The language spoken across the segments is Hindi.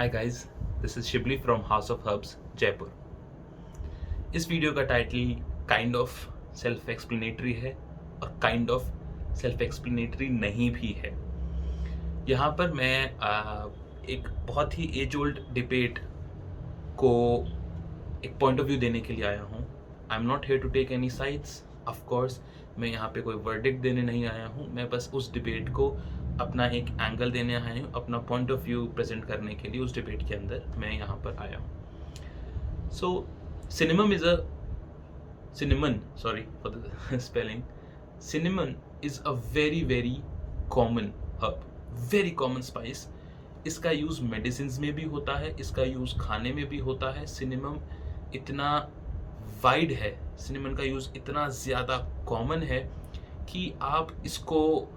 Hi guys, this is Shibli from house of herbs Jaipur. इस वीडियो का title kind of self explanatory है और काइंड ऑफ सेल्फ एक्सप्लेनेटरी नहीं भी है। यहाँ पर मैं एक बहुत ही एज ओल्ड डिबेट को एक पॉइंट ऑफ व्यू देने के लिए आया हूँ। I am not here to take any sides, of course मैं यहाँ पे कोई वर्डिक्ट देने नहीं आया हूँ। मैं बस उस डिबेट को अपना एक एंगल देने आया हूँ, अपना पॉइंट ऑफ व्यू प्रेजेंट करने के लिए उस डिबेट के अंदर मैं यहाँ पर आया हूँ। सो cinnamon, sorry for the spelling, cinnamon is a very common herb, very common spice। इसका यूज़ मेडिसिन में भी होता है, इसका यूज़ खाने में भी होता है। सिनेमन इतना वाइड है, सिनेमन का यूज़ इतना ज़्यादा कॉमन है कि आप इसको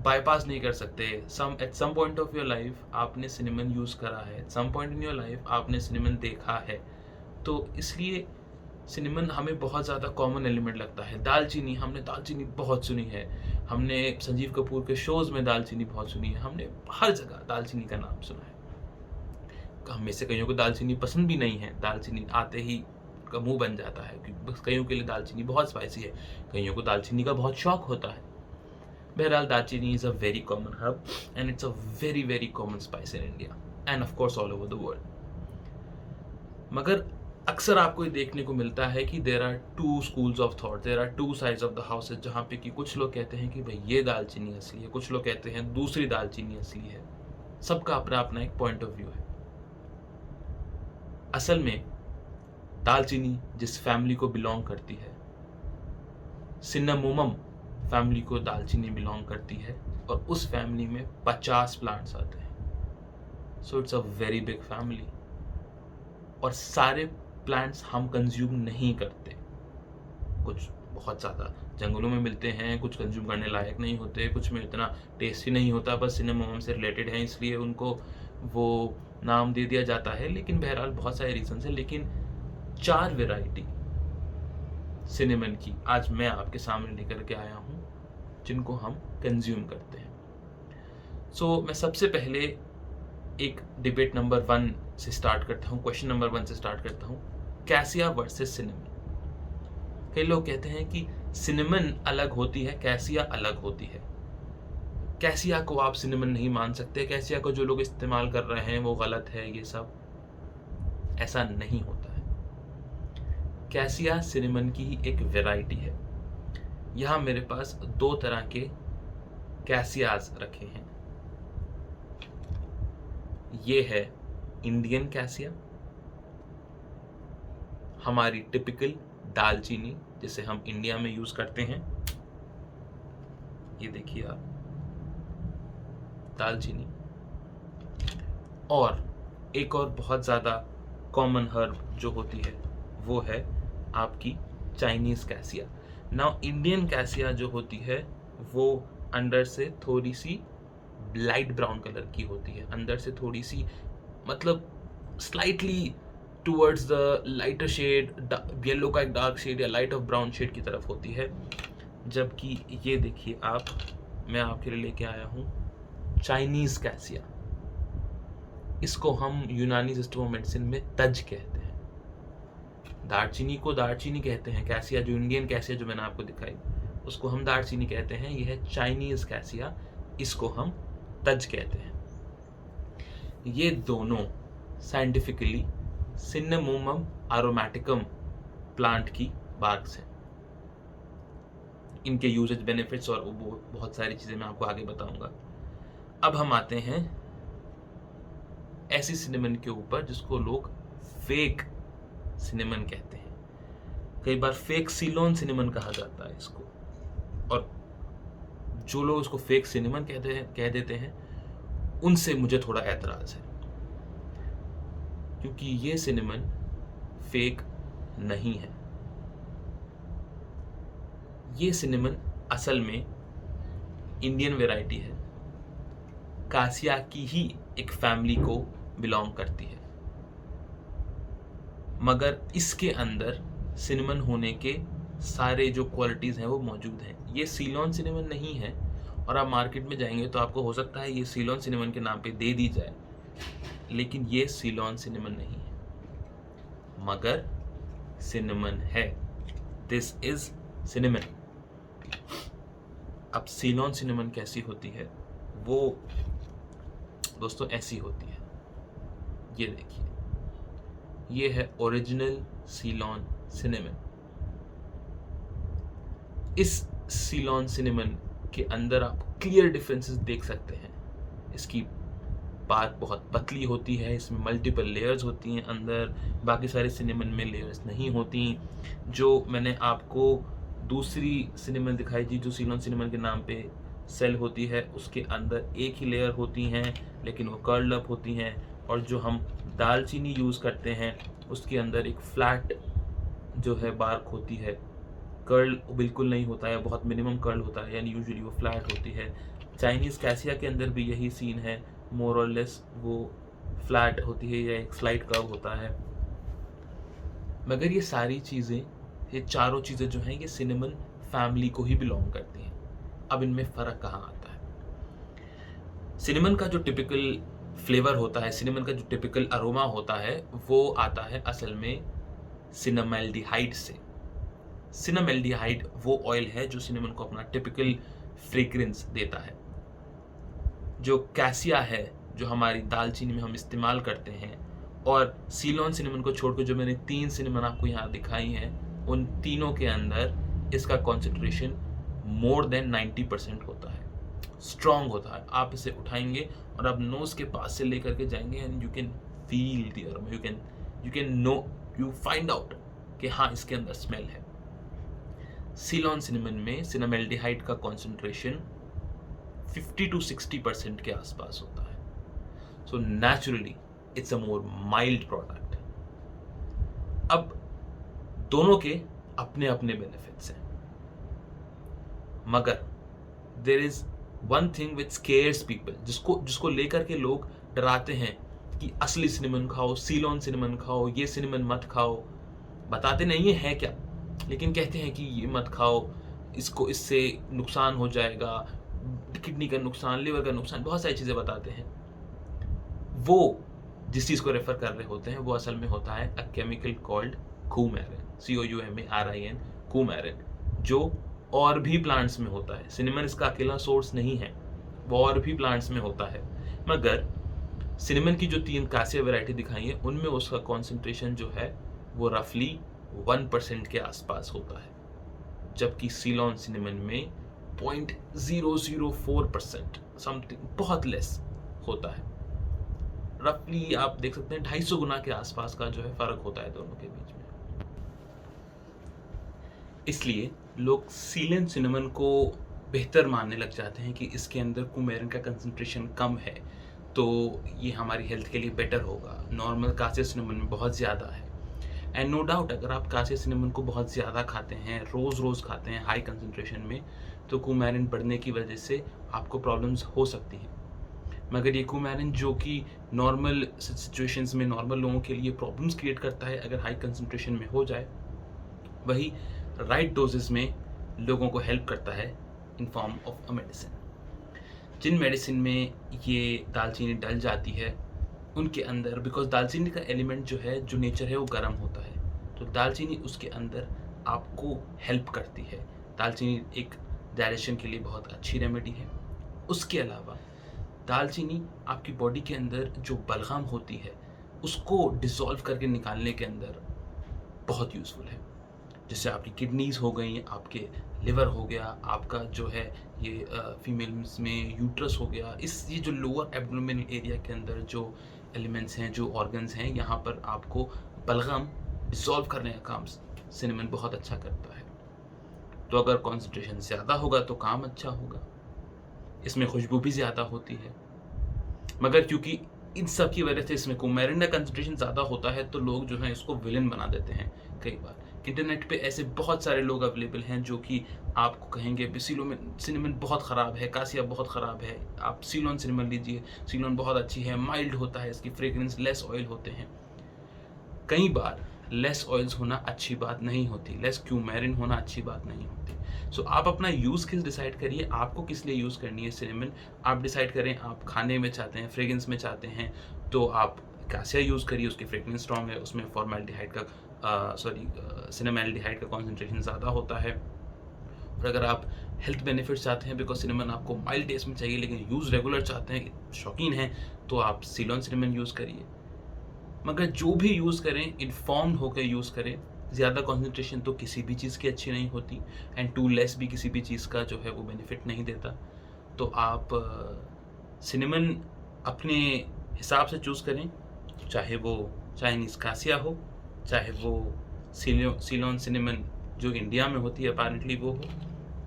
बाईपास नहीं कर सकते। At some point of your life आपने सिनेमन यूज़ करा है, at some point in your life आपने सिनेमन देखा है, तो इसलिए सिनेमन हमें बहुत ज़्यादा कॉमन एलिमेंट लगता है। दालचीनी, हमने दालचीनी बहुत सुनी है, हमने संजीव कपूर के शोज़ में दालचीनी बहुत सुनी है, हमने हर जगह दालचीनी का नाम सुना है। हम में से कईयों को दालचीनी पसंद भी नहीं है, दालचीनी आते ही का मुंह बन जाता है क्योंकि कईयों के लिए दालचीनी बहुत स्पाइसी है, कईयों को दालचीनी का बहुत शौक होता है। बहरहाल dalchini is a very common herb and it's a very common spice in India and of course all over the world. मगर अक्सर आपको ये देखने को मिलता है कि there are two schools of thought, there are two sides of the houses, जहाँ पे कि कुछ लोग कहते हैं कि भाई ये दालचीनी असली है, कुछ लोग कहते हैं दूसरी दालचीनी असली है। सबका अपना अपना एक पॉइंट ऑफ व्यू है। असल में दालचीनी जिस फैमिली को बिलोंग करती है, सिन्नामोमम फैमिली को दालचीनी बिलोंग करती है और उस फैमिली में 50 प्लांट्स आते हैं। So it's a very big family और सारे प्लांट्स हम कंज्यूम नहीं करते। कुछ बहुत ज़्यादा जंगलों में मिलते हैं, कुछ कंज्यूम करने लायक नहीं होते, कुछ में इतना टेस्टी नहीं होता, बस सिनेमोमम से रिलेटेड हैं इसलिए उनको वो नाम दे दिया जाता है। लेकिन बहरहाल बहुत सारे रीजंस हैं। लेकिन 4 वैरायटी सिनेमन की आज मैं आपके सामने लेकर के आया हूँ जिनको हम कंज्यूम करते हैं। सो मैं सबसे पहले एक डिबेट नंबर 1 से स्टार्ट करता हूँ, क्वेश्चन नंबर 1 से स्टार्ट करता हूँ। Cassia versus cinnamon. कई लोग कहते हैं कि सिनेमन अलग होती है, कैसिया अलग होती है। कैसिया को आप सिनेमन नहीं मान सकते, कैसिया को जो लोग इस्तेमाल कर रहे हैं वो गलत है, ये सब ऐसा नहीं होता है। कैसिया सिनेमन की ही एक वैरायटी है। यहाँ मेरे पास 2 तरह के कैसियाज रखे हैं। ये है इंडियन कैसिया, हमारी टिपिकल दालचीनी जिसे हम इंडिया में यूज करते हैं। ये देखिए आप, दालचीनी। और एक और बहुत ज़्यादा कॉमन हर्ब जो होती है वो है आपकी Chinese cassia. Now Indian cassia जो होती है वो अंदर से थोड़ी सी लाइट ब्राउन कलर की होती है, अंदर से थोड़ी सी मतलब slightly towards the lighter shade, yellow का एक डार्क शेड या लाइट ऑफ ब्राउन शेड की तरफ होती है। जबकि ये देखिए आप, मैं आपके लिए लेके आया हूँ चाइनीज़ कैसिया। इसको हम यूनानी सिस्टम ऑफ मेडिसिन में तज कहते हैं। दालचीनी को दालचीनी कहते हैं, कैसिया जो इंडियन कैसिया जो मैंने आपको दिखाई उसको हम दालचीनी कहते हैं। यह है चाइनीज़ कैसिया, इसको हम तज कहते हैं। ये दोनों साइंटिफिकली सिन्नामोमम एरोमेटिकम प्लांट की बार्क्स हैं। इनके यूजेज, बेनिफिट्स और बहुत सारी चीज़ें मैं आपको आगे बताऊंगा। अब हम आते हैं ऐसी सिनेमन के ऊपर जिसको लोग फेक सिनेमन कहते हैं। कई बार फेक सीलोन सिनेमन कहा जाता है इसको, और जो लोग इसको फेक सिनेमन कह देते हैं उनसे मुझे थोड़ा ऐतराज है, क्योंकि ये सिनेमन फेक नहीं है। ये सिनेमन असल में इंडियन वैरायटी है, कासिया की ही एक फैमिली को बिलोंग करती है, मगर इसके अंदर सिनेमन होने के सारे जो क्वालिटीज़ हैं वो मौजूद हैं। ये सीलोन सिनेमन नहीं है, और आप मार्केट में जाएंगे तो आपको हो सकता है ये सीलोन सिनेमन के नाम पे दे दी जाए, लेकिन ये सीलॉन सिनेमन नहीं है, मगर सिनेमन है। This is cinnamon. अब सीलॉन सिनेमन कैसी होती है, वो दोस्तों ऐसी होती है। ये देखिए, ये है ओरिजिनल सीलॉन सिनेमन। इस सीलॉन सिनेमन के अंदर आप क्लियर डिफरेंसेस देख सकते हैं। इसकी बात बहुत पतली होती है, इसमें मल्टीपल लेयर्स होती हैं अंदर, बाकी सारे सिनेमन में लेयर्स नहीं होती। जो मैंने आपको दूसरी सिनेमन दिखाई थी, जो सीलॉन सिनेमन के नाम पे सेल होती है, उसके अंदर एक ही लेयर होती हैं, लेकिन वो कर्ल्ड अप होती हैं। और जो हम दालचीनी यूज़ करते हैं, उसके अंदर एक फ्लैट जो है बार्क होती है, कर्ल बिल्कुल नहीं होता है, बहुत मिनिमम कर्ल होता है, यानी यूजुअली वो फ्लैट होती है। चाइनीज़ कैसिया के अंदर भी यही सीन है, मोर और लेस वो फ्लैट होती है या एक स्लाइट कर्व होता है। मगर ये सारी चीज़ें, ये चारों चीज़ें जो हैं, ये सिनेमन फैमिली को ही बिलोंग करती हैं। अब इनमें फ़र्क कहाँ आता है? सिनेमन का जो टिपिकल फ्लेवर होता है, सिनेमन का जो टिपिकल अरोमा होता है, वो आता है असल में सिनेमैल्डिहाइड से। सिनेमैल्डिहाइड वो ऑयल है जो सिनेमन को अपना टिपिकल फ्रेग्रेंस देता है। जो कैसिया है, जो हमारी दालचीनी में हम इस्तेमाल करते हैं, और सीलॉन सिनेमन को छोड़कर जो मैंने 3 सिनेमन आपको यहाँ दिखाई हैं, उन तीनों के अंदर इसका कॉन्सेंट्रेशन मोर देन 90% होता है, स्ट्रॉन्ग होता है। आप इसे उठाएंगे और आप नोज के पास से लेकर के जाएंगे and you can feel the aroma, you can know, you find out कि हाँ, इसके अंदर स्मेल है। सीलॉन सिनेमन में सिनेमैल्डिहाइड का कॉन्सेंट्रेशन 50 to 60% के आसपास होता है। So naturally it's a more mild product. अब दोनों के अपने अपने बेनिफिट्स हैं, मगर there is one thing which scares people, जिसको लेकर के लोग डराते हैं कि असली सिनेमन खाओ, सीलॉन सिनेमन खाओ, ये सिनेमन मत खाओ। बताते नहीं है क्या, लेकिन कहते हैं कि ये मत खाओ, इससे नुकसान हो जाएगा, किडनी का नुकसान, लिवर का नुकसान, बहुत सारी चीज़ें बताते हैं। वो जिस चीज़ को रेफर कर रहे होते हैं, वो असल में होता है अ केमिकल कॉल्ड कूमैरिन, COUMARIN, कूमैरिन, जो और भी प्लांट्स में होता है। सिनेमन इसका अकेला सोर्स नहीं है, वो और भी प्लांट्स में होता है। मगर सिनेमन की जो 3 कैसिया वैरायटी दिखाई है, उनमें उसका कॉन्सेंट्रेशन जो है वो रफली 1% के आसपास होता है, जबकि सीलॉन सिनेमन में 0.004% समथिंग, बहुत लेस होता है। रफली आप देख सकते हैं 250 गुना के आसपास का जो है फर्क होता है दोनों के बीच में। इसलिए लोग सीलॉन सिनेमन को बेहतर मानने लग जाते हैं कि इसके अंदर कूमैरिन का कंसंट्रेशन कम है, तो ये हमारी हेल्थ के लिए बेटर होगा। नॉर्मल कैसिया सिनेमन में बहुत ज़्यादा है। एंड नो डाउट, अगर आप कैसिया सिनेमन को बहुत ज़्यादा खाते हैं, रोज़ खाते हैं हाई कंसंट्रेशन में, तो कूमैरिन बढ़ने की वजह से आपको प्रॉब्लम्स हो सकती हैं। मगर ये कूमैरिन जो कि नॉर्मल सिचुएशंस में नॉर्मल लोगों के लिए प्रॉब्लम्स क्रिएट करता है, अगर हाई कंसंट्रेशन में हो जाए, वही राइट डोजेस में लोगों को हेल्प करता है in form of a medicine. जिन मेडिसिन में ये दालचीनी डल जाती है, उनके अंदर, बिकॉज दालचीनी का एलिमेंट जो है, जो नेचर है, वो गर्म होता है, तो दालचीनी उसके अंदर आपको हेल्प करती है। दालचीनी एक डाइजेशन के लिए बहुत अच्छी रेमेडी है। उसके अलावा दालचीनी आपकी बॉडी के अंदर जो बलगम होती है, उसको डिसॉल्व करके निकालने के अंदर बहुत यूज़फुल है। जैसे आपकी किडनीज हो गई, आपके लिवर हो गया, आपका जो है ये फीमेल्स में यूट्रस हो गया, ये जो लोअर एब्डोमेनल एरिया के अंदर जो एलिमेंट्स हैं, जो ऑर्गन्स हैं, यहाँ पर आपको बलगम डिसॉल्व करने का काम सिनेमन बहुत अच्छा करता है। तो अगर कॉन्सेंट्रेशन ज़्यादा होगा तो काम अच्छा होगा। इसमें खुशबू भी ज़्यादा होती है, मगर क्योंकि इन सब की वजह से इसमें कूमैरिन का कंसंट्रेशन ज़्यादा होता है, तो लोग जो हैं इसको विलन बना देते हैं। कई बार इंटरनेट पे ऐसे बहुत सारे लोग अवेलेबल हैं जो कि आपको कहेंगे सिनेमन बहुत ख़राब है, कैसिया बहुत ख़राब है, आप सीलॉन सिनेमन लीजिए, सीलॉन बहुत अच्छी है, माइल्ड होता है, इसकी फ्रेग्रेंस, लेस ऑयल होते हैं। कई बार लेस ऑयल्स होना अच्छी बात नहीं होती, लेस कूमैरिन होना अच्छी बात नहीं होती। सो आप अपना यूज़ किस डिसाइड करिए, आपको किस लिए यूज़ करनी है सिनेमन, आप डिसाइड करें। आप खाने में चाहते हैं, फ्रेग्रेंस में चाहते हैं, तो आप कासिया यूज़ करिए, उसकी फ्रेगनेंस स्ट्रॉन्ग है, उसमें फॉर्मेल्डिहाइड का सिनेमैल्डिहाइड का कॉन्सेंट्रेशन ज़्यादा होता है। और अगर आप हेल्थ बेनिफिट्स चाहते हैं, बिकॉज सिनेमन आपको माइल्ड टेस्ट में चाहिए लेकिन यूज़ रेगुलर चाहते हैं, शौकीन हैं, तो आप सीलोन सिनेमन यूज़ करिए। मगर जो भी यूज़ करें इन्फॉर्म्ड होकर यूज़ करें। ज़्यादा कॉन्सेंट्रेशन तो किसी भी चीज़ की अच्छी नहीं होती, एंड टू लेस भी किसी भी चीज़ का जो है वो बेनिफिट नहीं देता। तो आप सिनेमन अपने हिसाब से चूज़ करें, चाहे वो चाइनीज़ कासिया हो, चाहे वो सीलोन सिनेमन जो इंडिया में होती है अपेरेंटली वो हो,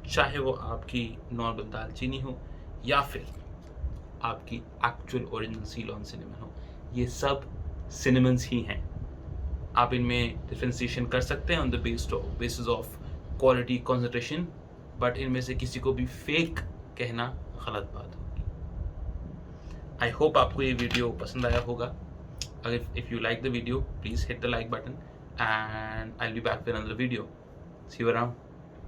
चाहे वो आपकी नॉर्मल दालचीनी हो, या फिर आपकी एक्चुअल ओरिजिनल सीलोन सिनेमन हो। ये सब सिनेमन्स ही हैं। आप इनमें डिफरेंशिएशन कर सकते हैं on the basis of quality, concentration, but इनमें से किसी को भी फेक कहना गलत बात होगी। आई होप आपको ये वीडियो पसंद आया होगा। अगर if you like the video, please hit the like button, and I will be back with another video. See you around.